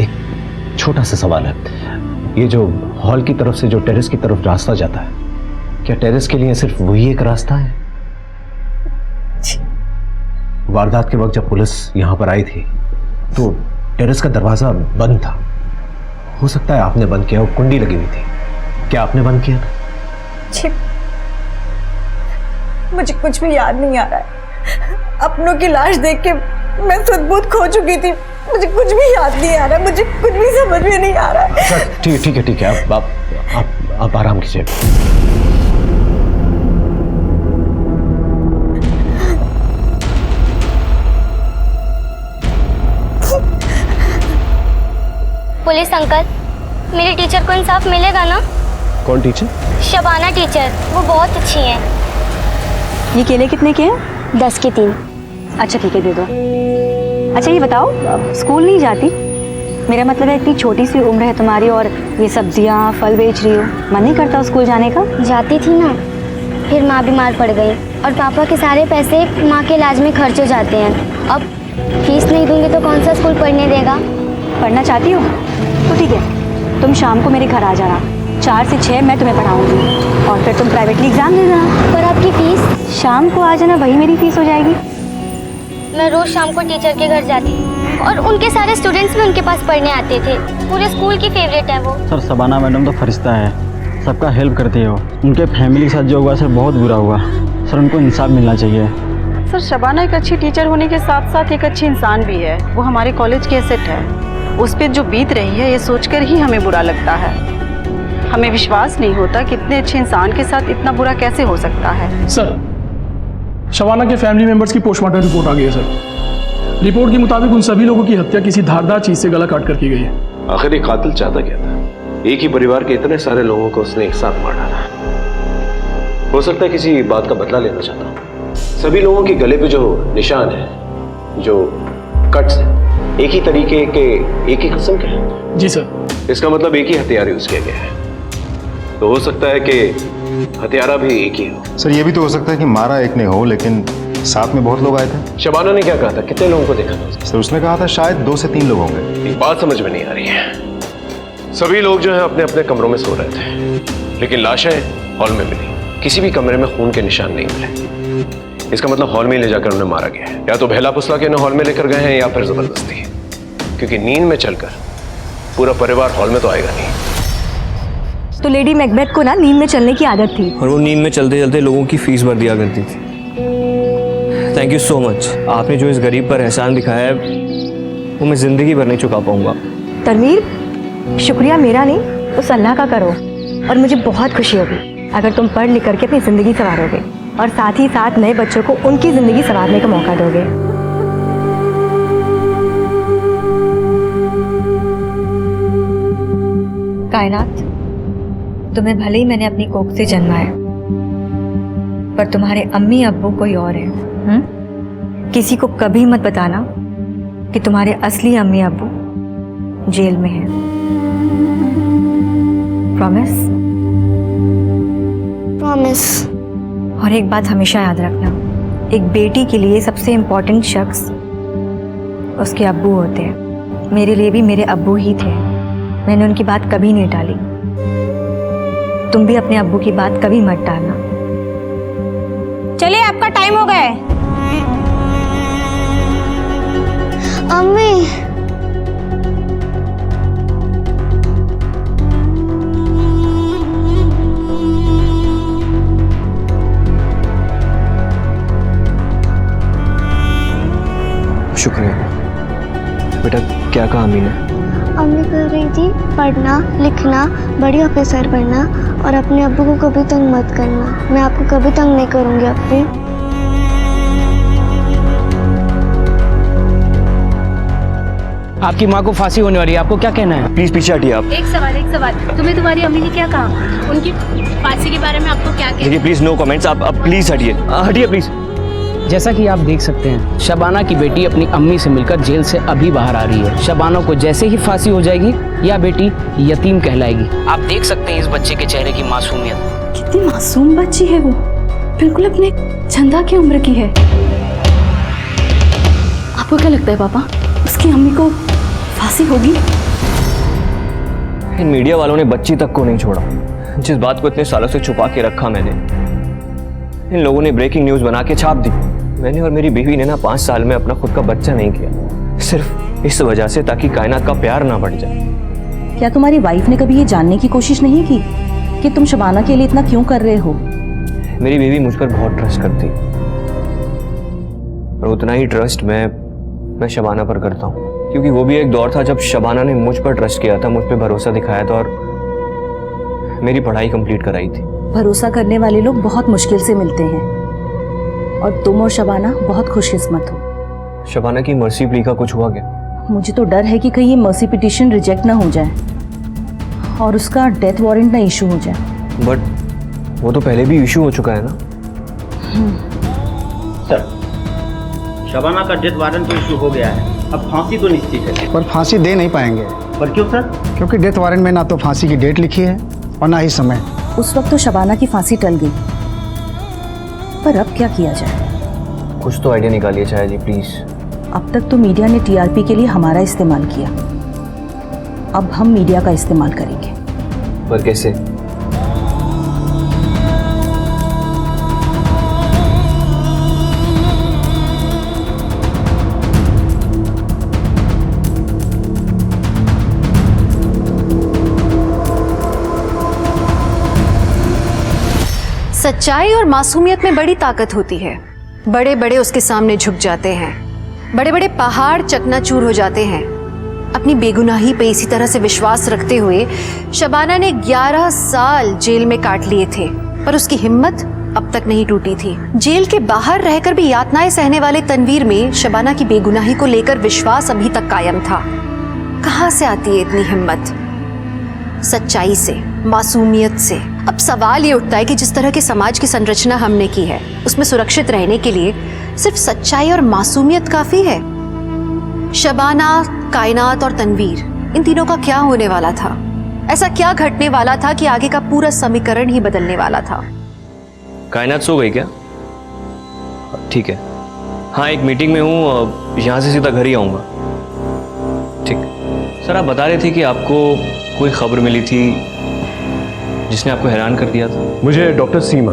एक छोटा सा सवाल है, ये जो हॉल की तरफ से जो टेरेस की तरफ रास्ता जाता है, क्या टेरेस के लिए सिर्फ वही एक रास्ता है? वारदात के वक्त जब पुलिस यहां पर आई थी तो टेरेस का दरवाजा बंद था। हो सकता है आपने बंद किया, वो कुंडी लगी हुई थी। क्या आपने बंद किया था? मुझे कुछ भी याद नहीं आ रहा है। अपनों की लाश देख के मैं सुध-बुध खो चुकी थी। मुझे कुछ भी याद नहीं आ रहा, मुझे कुछ भी समझ में नहीं आ रहा है। ठीक है, आप आराम कीजिए। पुलिस अंकल, मेरी टीचर को इंसाफ मिलेगा ना? कौन टीचर? शबाना टीचर, वो बहुत अच्छी हैं। ये केले कितने के हैं? 10 के 3। अच्छा ठीक है, दे दो। अच्छा ये बताओ, स्कूल नहीं जाती? मेरा मतलब है इतनी छोटी सी उम्र है तुम्हारी और ये सब्जियां फल बेच रही हो, मन नहीं करता स्कूल जाने का? जाती थी ना, फिर माँ बीमार पड़ गई और पापा के सारे पैसे माँ के इलाज में खर्च हो जाते हैं। अब फीस नहीं दूंगी तो कौन सा स्कूल पढ़ने देगा? पढ़ना चाहती हो तो ठीक है, तुम शाम को मेरे घर आ जाना। 4 से 6 मैं तुम्हें पढ़ाऊंगी, और फिर तुम प्राइवेटली एग्जाम देना। पर आपकी फीस? शाम को आ जाना, वही मेरी फीस हो जाएगी। मैं रोज शाम को टीचर के घर जाती और उनके सारे स्टूडेंट्स भी उनके पास पढ़ने आते थे। पूरे स्कूल की फेवरेट है वो। सर शबाना मैडम तो फरिश्ता है, सबका हेल्प करती है वो। उनके फैमिली के साथ जो हुआ सर बहुत बुरा हुआ। सर उनको इंसाफ मिलना चाहिए। सर शबाना एक अच्छी टीचर होने के साथ साथ एक अच्छी इंसान भी है। वो हमारे कॉलेज की एसेट है। उस पर जो बीत रही है ये सोचकर ही हमें बुरा लगता है। हमें विश्वास नहीं होता कि इतने अच्छे इंसान के साथ इतना बुरा कैसे हो सकता है। सर, शबाना के फैमिली मेंबर्स की पोस्टमार्टम रिपोर्ट आ गई है सर। रिपोर्ट के मुताबिक उन सभी लोगों की हत्या किसी धारदार चीज से गला काट कर की गई है। आखिर ये कातिल चाहता क्या था? एक ही परिवार के इतने सारे लोगों को उसने एक साथ मार डाला। हो सकता है किसी बात का बदला लेना चाहता हूँ। सभी लोगों के गले पे जो निशान है, जो कट्स है, एक ही तरीके के, एक ही किस्म के हैं। जी सर। इसका मतलब एक ही हथियार यूज किया गया है। तो हो सकता है कि हथियारा भी एक ही हो। सर ये भी तो हो सकता है कि मारा एक ने हो, लेकिन साथ में बहुत लोग आए थे। शबाना ने क्या कहा था? कितने लोगों को देखा था? सर उसने कहा था शायद 2 से 3 लोग होंगे। एक बात समझ में नहीं आ रही है। सभी लोग जो है अपने अपने कमरों में सो रहे थे, लेकिन लाशें हॉल में मिली। किसी भी कमरे में खून के निशान नहीं मिले। इसका मतलब हॉल में ले जाकर उन्हें मारा गया है। या तो बहला फुसला के उन्हें हॉल में लेकर गए हैं, या फिर जबरदस्ती। क्योंकि नींद में चलकर पूरा परिवार हॉल में तो आएगा नहीं। तो लेडी मैकबेथ को ना नींद में चलने की आदत थी, और वो नींद में चलते चलते लोगों की फीस भर दिया करती थी। Thank you so much. आपने जो इस गरीब पर एहसान दिखाया है वो मैं जिंदगी भर नहीं चुका पाऊंगा। तनवीर, शुक्रिया मेरा नहीं, उस अल्लाह का करो। और मुझे बहुत खुशी होगी अगर तुम पढ़ लिख करके अपनी ज़िंदगी संवारोगे, और साथ ही साथ नए बच्चों को उनकी ज़िंदगी संवारने का मौका दोगे। कायनात, तुम्हें भले ही मैंने अपनी कोख से जन्मा है, पर तुम्हारे अम्मी अब्बू कोई और है। किसी को कभी मत बताना कि तुम्हारे असली अम्मी अब्बू जेल में हैं। प्रॉमिस? प्रॉमिस। और एक बात हमेशा याद रखना, एक बेटी के लिए सबसे इम्पोर्टेंट शख्स उसके अब्बू होते हैं। मेरे लिए भी मेरे अब्बू ही थे, मैंने उनकी बात कभी नहीं टाली। तुम भी अपने अब्बू की बात कभी मत टालना। चलिए, आपका टाइम हो गया है। अम्मी, शुक्रिया बेटा। क्या कहा अम्मी ने? अम्मी कह रही थी पढ़ना लिखना, बड़ी ऑफिसर बनना और अपने अब्बू को कभी तंग मत करना। मैं आपको कभी तंग नहीं करूंगी अब्बी। आपकी माँ को फांसी होने वाली है, आपको क्या कहना है? प्लीज पीछे हटिए आप। एक सवाल, तुम्हें तुम्हारी अम्मी ने क्या कहा? उनकी फांसी के बारे में आपको क्या कहना? देखिए प्लीज नो कमेंट्स। आप प्लीज हटिए, हटिए प्लीज। जैसा कि आप देख सकते हैं, शबाना की बेटी अपनी अम्मी से मिलकर जेल से अभी बाहर आ रही है। शबाना को जैसे ही फांसी हो जाएगी, यह बेटी यतीम कहलाएगी। आप देख सकते हैं इस बच्चे के चेहरे की मासूमियत। कितनी मासूम बच्ची है वो, बिल्कुल अपने चंदा की उम्र की है। आपको क्या लगता है पापा, उसकी अम्मी को फांसी होगी? इन मीडिया वालों ने बच्ची तक को नहीं छोड़ा। जिस बात को इतने सालों से छुपा के रखा मैंने, इन लोगों ने ब्रेकिंग न्यूज बना के छाप दी। मैंने और मेरी बीवी ने ना 5 साल में अपना खुद का बच्चा नहीं किया, सिर्फ इस वजह से ताकि कायनात का प्यार ना बढ़ जाए। क्या तुम्हारी वाइफ ने कभी ये जानने की कोशिश नहीं की कि तुम शबाना के लिए इतना क्यों कर रहे हो? मेरी बीवी मुझ पर बहुत ट्रस्ट करती, और उतना ही ट्रस्ट मैं शबाना पर करता हूँ, क्योंकि वो भी एक दौर था जब शबाना ने मुझ पर ट्रस्ट किया था, मुझ पर भरोसा दिखाया था और मेरी पढ़ाई कंप्लीट कराई थी। भरोसा करने वाले लोग बहुत मुश्किल से मिलते हैं, और तुम और शबाना बहुत खुशकिस्मत हो। शबाना की मर्सी प्ली का कुछ हुआ क्या? मुझे तो डर है कि कहीं ये मर्सी पिटीशन रिजेक्ट ना हो जाए और उसका डेथ वारंट ना इशू हो जाए। बट वो तो पहले भी इशू हो चुका है ना। सर, शबाना का डेथ वारंट तो इशू हो गया है, अब फांसी तो निश्चित है। पर फांसी दे नहीं पाएंगे। पर क्यों सर? क्योंकि डेथ वारंट में ना तो फांसी की डेट लिखी है और ना ही समय। उस वक्त तो शबाना की फांसी टल गई, पर अब क्या किया जाए? कुछ तो आइडिया निकालिए चाहे जी प्लीज। अब तक तो मीडिया ने टीआरपी के लिए हमारा इस्तेमाल किया, अब हम मीडिया का इस्तेमाल करेंगे। पर कैसे? सच्चाई और मासूमियत में बड़ी ताकत होती है। बड़े बड़े उसके सामने झुक जाते हैं, बड़े बड़े पहाड़ चकनाचूर हो जाते हैं। अपनी बेगुनाही पे इसी तरह से विश्वास रखते हुए शबाना ने 11 साल जेल में काट लिए थे, पर उसकी हिम्मत अब तक नहीं टूटी थी। जेल के बाहर रहकर भी यातनाएं सहने वाले तनवीर में शबाना की बेगुनाही को लेकर विश्वास अभी तक कायम था। कहां से आती है इतनी हिम्मत? सच्चाई से, मासूमियत से। अब सवाल ये उठता है कि जिस तरह की समाज की संरचना हमने की है, उसमें सुरक्षित रहने के लिए सिर्फ सच्चाई और मासूमियत काफी है? शबाना, कायनात और तनवीर, इन तीनों का क्या होने वाला था? ऐसा क्या घटने वाला था कि आगे का पूरा समीकरण ही बदलने वाला था? कायनात सो गई क्या? ठीक है, हाँ एक मीटिंग में हूँ, यहाँ से सीधा घर ही आऊँगा। ठीक। सर आप बता रहे थे कि आपको कोई खबर मिली थी जिसने आपको हैरान कर दिया था। मुझे डॉक्टर सीमा,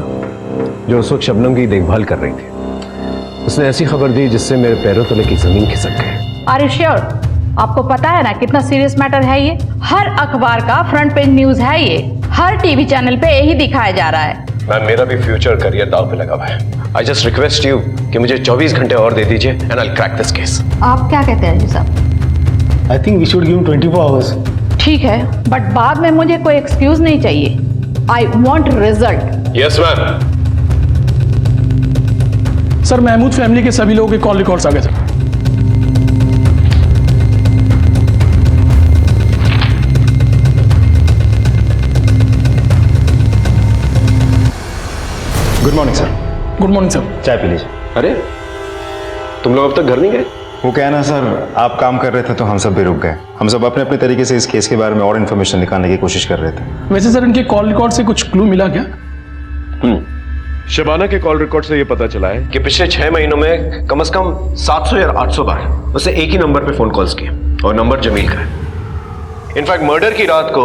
जो उस वक्त शबनम की देखभाल कर रही थी, उसने ऐसी खबर दी जिससे मेरे पैरों तले की जमीन खिसक गई। Are you sure? आपको पता है ना कितना सीरियस मैटर है ये? हर अखबार का फ्रंट पेज न्यूज है ये, हर टीवी चैनल पे यही दिखाया जा रहा है। मैम मेरा भी फ्यूचर करियर दांव पे लगा हुआ है। आई जस्ट रिक्वेस्ट यू कि मुझे 24 घंटे और दे दीजिए and I will crack this case. आप क्या कहते हैं जी साहब? I think we should give 24 hours. ठीक है, बट बाद में मुझे कोई एक्सक्यूज नहीं चाहिए। I want result. Yes ma'am. Sir Mahmood family के सभी लोगों के कॉल रिकॉर्ड्स आ गए sir. Morning sir. Good morning sir. चाय पी लीजिए। अरे तुम लोग अब तक घर नहीं गए? वो क्या है ना सर, आप काम कर रहे थे तो हम सब भी रुक गए। हम सब अपने अपने तरीके से इस केस के बारे में और इन्फॉर्मेशन निकालने की कोशिश कर रहे थे। वैसे सर इनके कॉल रिकॉर्ड से कुछ क्लू मिला क्या? शबाना के कॉल रिकॉर्ड से ये पता चला है कि पिछले 6 महीनों में कम से कम 700 या 800 बार उसे एक ही नंबर पे फोन कॉल्स किए और नंबर जमील का है। इनफैक्ट मर्डर की रात को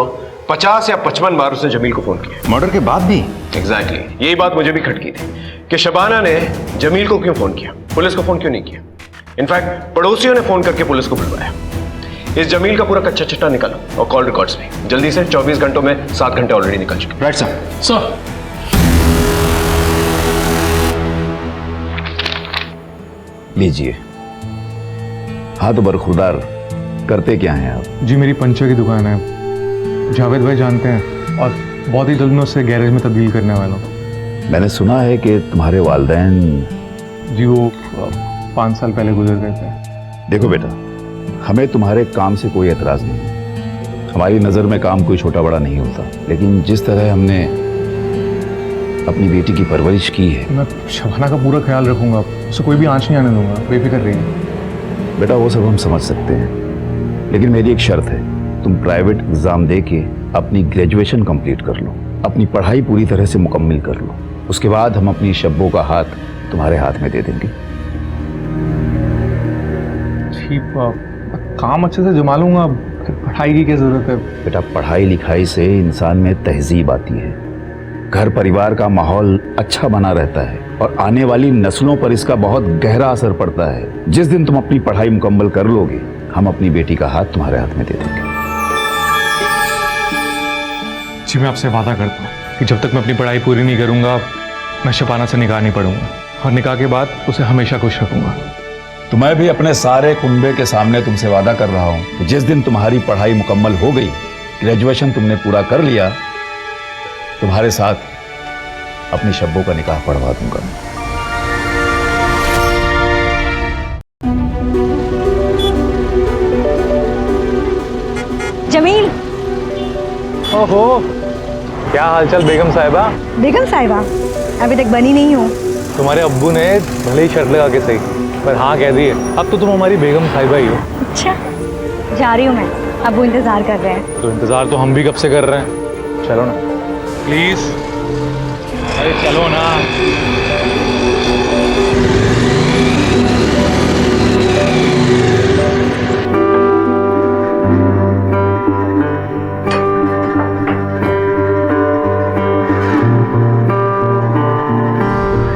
50 या 55 बार उसने जमील को फोन किया। मर्डर के बाद भी? एग्जैक्टली यही बात मुझे भी खटकी थी कि शबाना ने जमील को क्यों फोन किया, पुलिस को फोन क्यों नहीं किया। इनफैक्ट पड़ोसियों ने फोन करके पुलिस को बुलवाया। इस जमील का पूरा कच्चा चिट्ठा निकालो और कॉल रिकॉर्ड्स भी जल्दी से। 24 घंटों में 7 घंटे ऑलरेडी निकल चुके। Right sir. सर लीजिए। हाँ तो बरखुरदार, करते क्या हैं आप? जी मेरी पंचर की दुकान है, जावेद भाई जानते हैं, और बहुत ही जल्द मैं उससे गैरेज में तब्दील करने वाला हूँ। मैंने सुना है कि तुम्हारे वालिदैन। जी वो 5 साल पहले गुजर गए थे। देखो बेटा, हमें तुम्हारे काम से कोई एतराज़ नहीं। हमारी नज़र में काम कोई छोटा बड़ा नहीं होता, लेकिन जिस तरह हमने अपनी बेटी की परवरिश की है। मैं शबाना का पूरा ख्याल रखूंगा, उसे कोई भी आंच नहीं आने दूंगा, बेफिक्र रहिए। बेटा वो सब हम समझ सकते हैं, लेकिन मेरी एक शर्त है, तुम प्राइवेट एग्जाम दे के अपनी ग्रेजुएशन कंप्लीट कर लो, अपनी पढ़ाई पूरी तरह से मुकम्मल कर लो। उसके बाद हम अपनी शब्बों का हाथ तुम्हारे हाथ में दे देंगे। ठीक, काम अच्छे से जमा लूंगा, पढ़ाई की क्या जरूरत है? बेटा पढ़ाई लिखाई से इंसान में तहजीब आती है, घर परिवार का माहौल अच्छा बना रहता है और आने वाली नस्लों पर इसका बहुत गहरा असर पड़ता है। जिस दिन तुम अपनी पढ़ाई मुकम्मल कर लोगे, हम अपनी बेटी का हाथ तुम्हारे हाथ में दे देंगे। जी मैं आपसे वादा करता हूँ कि जब तक मैं अपनी पढ़ाई पूरी नहीं करूंगा, मैं शबाना से निकाह नहीं पढ़ूंगा, और निकाह के बाद उसे हमेशा खुश रखूंगा। तो मैं भी अपने सारे कुंबे के सामने तुमसे वादा कर रहा हूँ कि जिस दिन तुम्हारी पढ़ाई मुकम्मल हो गई, ग्रेजुएशन तुमने पूरा कर लिया, तुम्हारे साथ अपनी शब्बों का निकाह पढ़वा दूंगा। जमील। ओहो, क्या हालचाल बेगम साहिबा? बेगम साहिबा अभी तक बनी नहीं हूँ। तुम्हारे अब्बू ने भले ही शर्त लगा के सही, पर हाँ कह दी है। अब तो तुम हमारी बेगम साहिबा ही हो। अच्छा, जा रही हूँ मैं, अब्बू इंतजार कर रहे हैं। तो इंतजार तो हम भी कब से कर रहे हैं। चलो ना प्लीज, अरे चलो ना।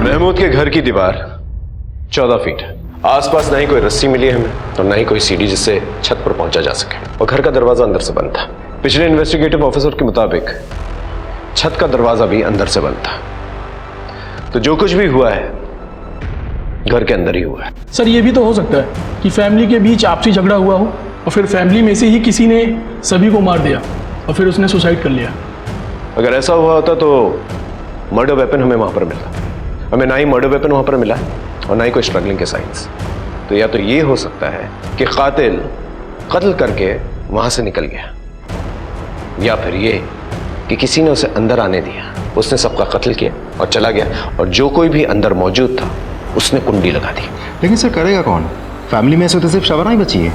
महमूद के घर की दीवार 14 फीट है। आसपास ना ही कोई रस्सी मिली है हमें और ना ही कोई सीढ़ी जिससे छत पर पहुंचा जा सके, और घर का दरवाजा अंदर से बंद था। पिछले इन्वेस्टिगेटिव ऑफिसर के मुताबिक छत का दरवाजा भी अंदर से बंद था। तो जो कुछ भी हुआ है घर के अंदर ही हुआ है। सर ये भी तो हो सकता है कि फैमिली के बीच आपसी झगड़ा हुआ हो और फिर फैमिली में से ही किसी ने सभी को मार दिया और फिर उसने सुसाइड कर लिया। अगर ऐसा हुआ होता तो मर्डर वेपन हमें वहां पर मिलता। हमें ना ही मर्डर वेपन वहां पर मिला और ना ही कोई स्ट्रगलिंग के साइंस। तो या तो ये हो सकता है कि कातिल कत्ल करके वहां से निकल गया, या फिर ये कि किसी ने उसे अंदर आने दिया, उसने सबका कत्ल किया और चला गया, और जो कोई भी अंदर मौजूद था उसने कुंडी लगा दी। लेकिन सर करेगा कौन? फैमिली में से तो सिर्फ शबाना ही बची है।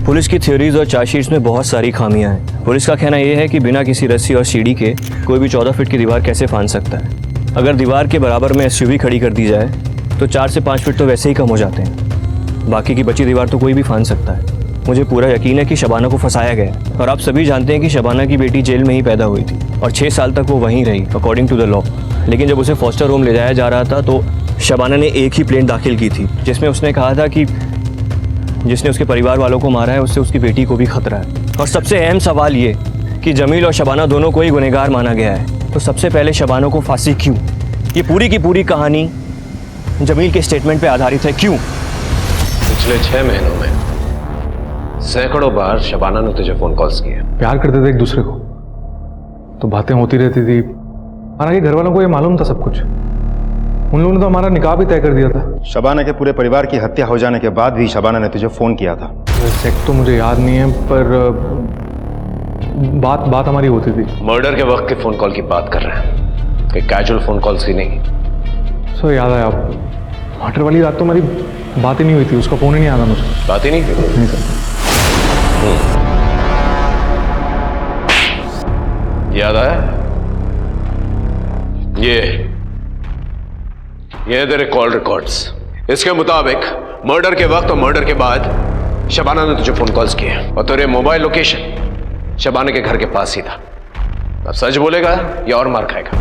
पुलिस की थ्योरीज और चार्जशीट्स में बहुत सारी खामियां हैं। पुलिस का कहना यह है कि बिना किसी रस्सी और सीढ़ी के कोई भी 14 फीट की दीवार कैसे फांद सकता है। अगर दीवार के बराबर में एसयूवी खड़ी कर दी जाए तो 4 से 5 फीट तो वैसे ही कम हो जाते हैं। बाकी की बची दीवार तो कोई भी फांद सकता है। मुझे पूरा यकीन है कि शबाना को फंसाया गया है, और आप सभी जानते हैं कि शबाना की बेटी जेल में ही पैदा हुई थी और 6 साल तक वो वहीं रही अकॉर्डिंग टू द लॉ। लेकिन जब उसे फॉस्टर होम ले जाया जा रहा था तो शबाना ने एक ही प्लेन दाखिल की थी जिसमें उसने कहा था कि जिसने उसके परिवार वालों को मारा है उससे उसकी बेटी को भी खतरा है। और सबसे अहम सवाल ये कि जमील और शबाना दोनों को ही गुनहगार माना गया है, तो सबसे पहले शबाना को फांसी क्यों? ये पूरी की पूरी कहानी जमील के स्टेटमेंट पे आधारित है। क्यों? पिछले 6 महीनों में सैकड़ों बार शबाना ने तुझे फोन कॉल्स किए। प्यार करते थे एक दूसरे को तो बातें होती रहती थी। हालांकि घर वालों को ये मालूम था सब कुछ। उन लोगों ने तो हमारा निकाह भी तय कर दिया था। शबाना के पूरे परिवार की हत्या हो जाने के बाद भी शबाना ने तुझे फोन किया था। एग्जैक्ट तो मुझे याद नहीं है, पर बात हमारी होती थी। मर्डर के वक्त के फोन कॉल की बात कर रहे हैं। कोई कैजुअल फोन कॉल्स की नहीं। सर याद आया, मर्डर वाली रात तो हमारी बात ही नहीं हुई थी, उसका फोन ही नहीं आया मुझे। बात ही नहीं की? नहीं सर। याद आया? ये तेरे कॉल रिकॉर्ड्स। इसके मुताबिक मर्डर के वक्त और मर्डर के बाद शबाना ने तुझे फोन कॉल्स किए और तेरे मोबाइल लोकेशन शबाना के घर के पास ही था। अब सच बोलेगा या और मार खाएगा?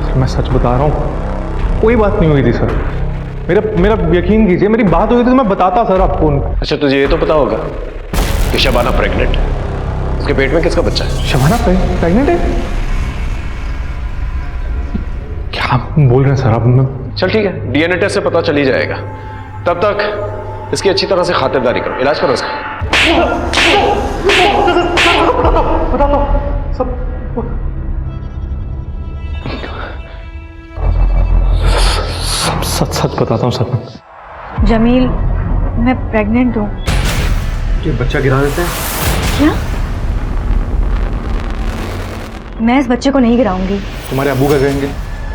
सर मैं सच बता रहा हूँ, कोई बात नहीं हुई थी सर। मेरा यकीन कीजिए, मेरी बात हुई थी तो मैं बताता सर आपको। अच्छा तुझे ये तो पता होगा कि शबाना प्रेग्नेंट, उसके पेट में किसका बच्चा है? शबाना प्रेग्नेंट है? क्या बोल रहे हैं सर आप? चल ठीक है, डीएनए टेस्ट से पता चल ही जाएगा। तब तक इसकी अच्छी तरह से खातिरदारी करो, इलाज करो इसका। सच बताता हूँ सर। जमील, मैं प्रेग्नेंट हूँ। ये बच्चा गिरा देते हैं क्या? मैं इस बच्चे को नहीं गिराऊंगी। तुम्हारे अब्बू का कहेंगे,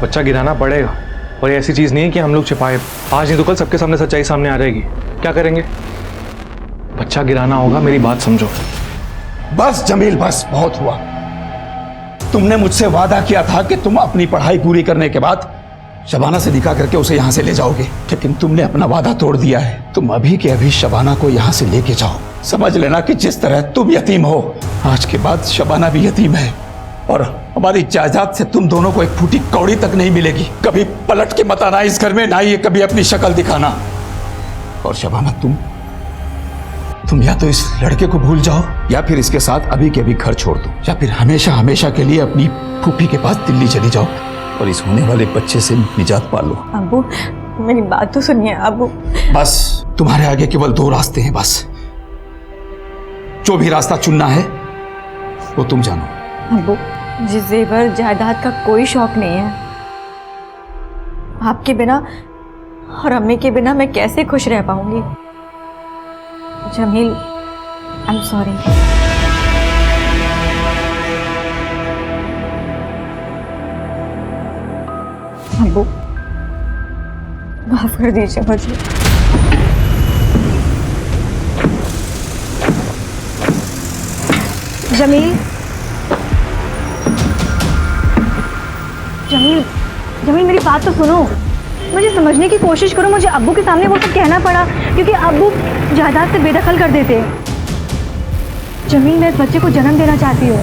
बच्चा गिराना पड़ेगा। और ये ऐसी चीज नहीं है कि हम लोग छिपाए, आज नहीं तो कल सबके सामने सच्चाई सामने आ जाएगी। क्या करेंगे? बच्चा गिराना होगा, मेरी बात समझो। बस जमील, बस बहुत हुआ। तुमने मुझसे वादा किया था कि तुम अपनी पढ़ाई पूरी करने के बाद शबाना से निकाह करके उसे यहाँ से ले जाओगे, लेकिन तुमने अपना वादा तोड़ दिया है। तुम अभी के अभी शबाना को यहाँ से लेके जाओ। समझ लेना कि जिस तरह तुम यतीम हो, आज के बाद शबाना भी यतीम है और हमारी जायदाद से तुम दोनों को एक फूटी कौड़ी तक नहीं मिलेगी। कभी पलट के मत आना इस घर में, ना ही कभी अपनी शक्ल दिखाना। और शबाना, तुम या तो इस लड़के को भूल जाओ या फिर इसके साथ अभी के अभी घर छोड़ दो, या फिर हमेशा हमेशा के लिए अपनी फूफी के पास दिल्ली चली जाओ और इस होने वाले बच्चे से निजात पा लो। अब्बू, मेरी बात तो सुनिए अब्बू। बस तुम्हारे आगे केवल दो रास्ते हैं, बस जो भी रास्ता चुनना है वो तुम जानो। अब्बू, मुझे जेवर जायदाद का कोई शौक नहीं है। आपके बिना और अम्मी के बिना मैं कैसे खुश रह पाऊंगी? Jameel, I am sorry. अब्बू, माफ कर दीजिए मुझे। जमील, जमील, जमील, मेरी बात तो सुनो। मुझे समझने की कोशिश करो। मुझे अब्बू के सामने वो सब कहना पड़ा क्योंकि अब्बू जायदाद से बेदखल कर देते। जमील, मैं इस बच्चे को जन्म देना चाहती हूँ,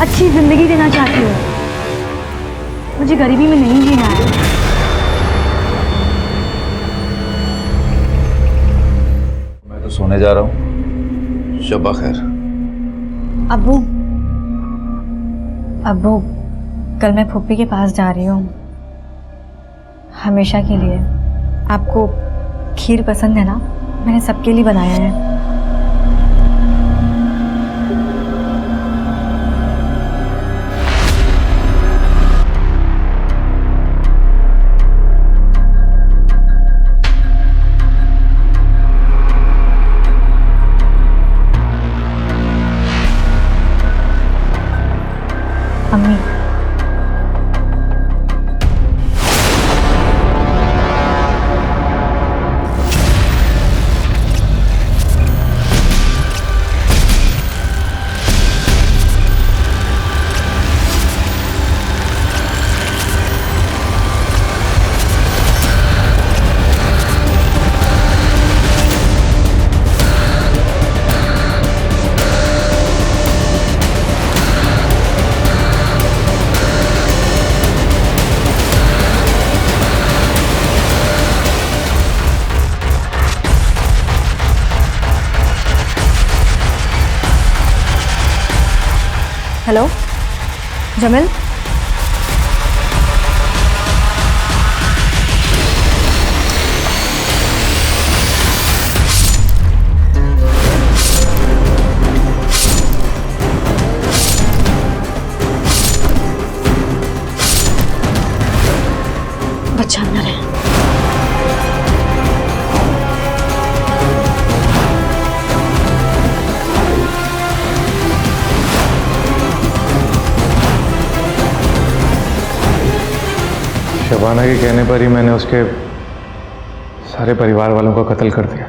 अच्छी जिंदगी देना चाहती हूँ। मुझे गरीबी में नहीं जीना है। मैं तो सोने जा रहा हूँ। शब्बा खैर। अब्बू, अब्बू, कल मैं फूफी के पास जा रही हूँ, हमेशा के लिए। आपको खीर पसंद है ना? मैंने सबके लिए बनाया है। अम्मी, हेलो जमील, बच्चा अंदर है। शबाना के कहने पर ही मैंने उसके सारे परिवार वालों का कत्ल कर दिया।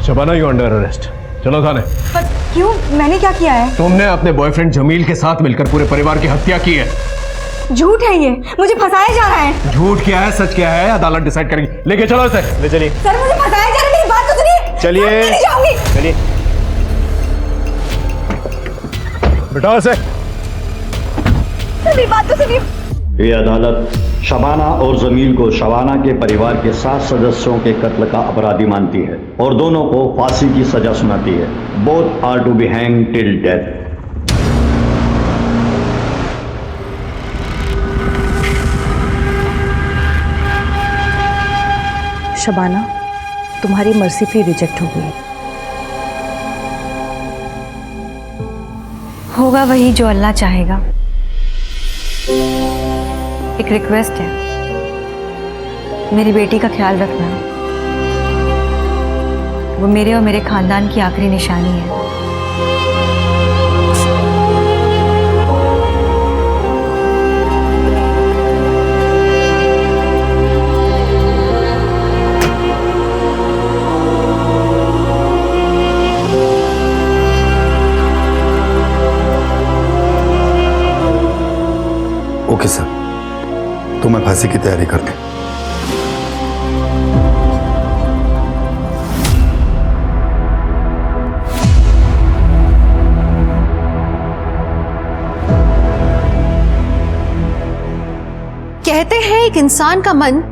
Shabana, you under arrest. चलो थाने। पर क्यों? मैंने क्या किया है? तुमने अपने बॉयफ्रेंड जमील के साथ मिलकर पूरे परिवार की हत्या की है। झूठ है ये, मुझे फंसाया जा रहा है। झूठ क्या है, सच क्या है, अदालत डिसाइड करेगी। लेके चलो इसे, ले चलिए। सर मुझे फंसाया जा रहा है, मेरी बात तो सुनिए। चलिए। मैं नहीं जाऊंगी। चलिए, बिठाओ इसे। मेरी बात तो सुनिए। ये अदालत शबाना और जमील को शबाना के परिवार के 7 सदस्यों के कत्ल का अपराधी मानती है और दोनों को फांसी की सजा सुनाती है। Both are to be hang till death. Shabana, तुम्हारी मर्सी प्ली रिजेक्ट हो गई। होगा वही जो अल्लाह चाहेगा। एक रिक्वेस्ट है, मेरी बेटी का ख्याल रखना। वो मेरे और मेरे खानदान की आखिरी निशानी है। ओके सर, तो मैं फांसी की तैयारी करते। कहते हैं एक इंसान का मन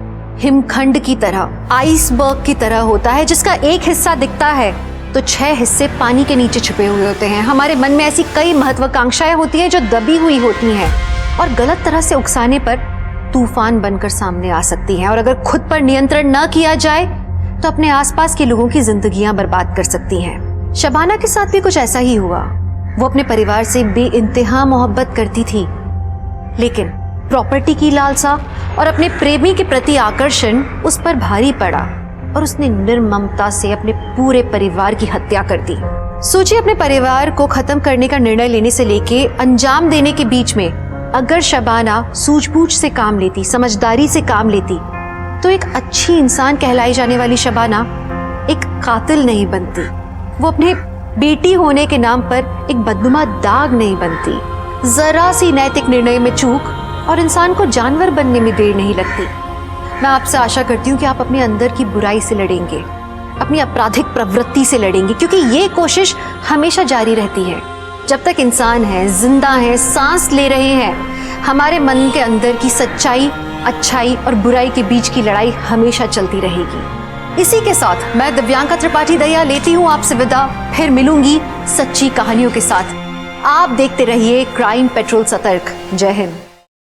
हिमखंड की तरह, आइसबर्ग की तरह होता है, जिसका एक हिस्सा दिखता है तो 6 हिस्से पानी के नीचे छुपे हुए होते हैं। हमारे मन में ऐसी कई महत्वाकांक्षाएं होती हैं जो दबी हुई होती हैं और गलत तरह से उकसाने पर तूफान बनकर सामने आ सकती हैं, और अगर खुद पर नियंत्रण न किया जाए तो अपने आसपास के लोगों की जिंदगियां बर्बाद कर सकती हैं। शबाना के साथ भी कुछ ऐसा ही हुआ। वो अपने परिवार से बेइंतहा मोहब्बत करती थी, लेकिन प्रॉपर्टी की लालसा और अपने प्रेमी के प्रति आकर्षण उस पर भारी पड़ा और उसने निर्ममता से अपने पूरे परिवार की हत्या कर दी। सोचिए, अपने परिवार को खत्म करने का निर्णय लेने से लेके अंजाम देने के बीच में अगर शबाना सूझबूझ से काम लेती, समझदारी से काम लेती, तो एक अच्छी इंसान कहलाई जाने वाली शबाना एक कातिल नहीं बनती। वो अपने बेटी होने के नाम पर एक बदनुमा दाग नहीं बनती। जरा सी नैतिक निर्णय में चूक और इंसान को जानवर बनने में देर नहीं लगती। मैं आपसे आशा करती हूँ कि आप अपने अंदर की बुराई से लड़ेंगे, अपनी आपराधिक प्रवृत्ति से लड़ेंगे, क्योंकि ये कोशिश हमेशा जारी रहती है। जब तक इंसान है, जिंदा है, सांस ले रहे हैं, हमारे मन के अंदर की सच्चाई, अच्छाई और बुराई के बीच की लड़ाई हमेशा चलती रहेगी। इसी के साथ मैं दिव्यांका त्रिपाठी दया लेती हूँ आपसे विदा। फिर मिलूंगी सच्ची कहानियों के साथ। आप देखते रहिए क्राइम पेट्रोल सतर्क। जय हिंद।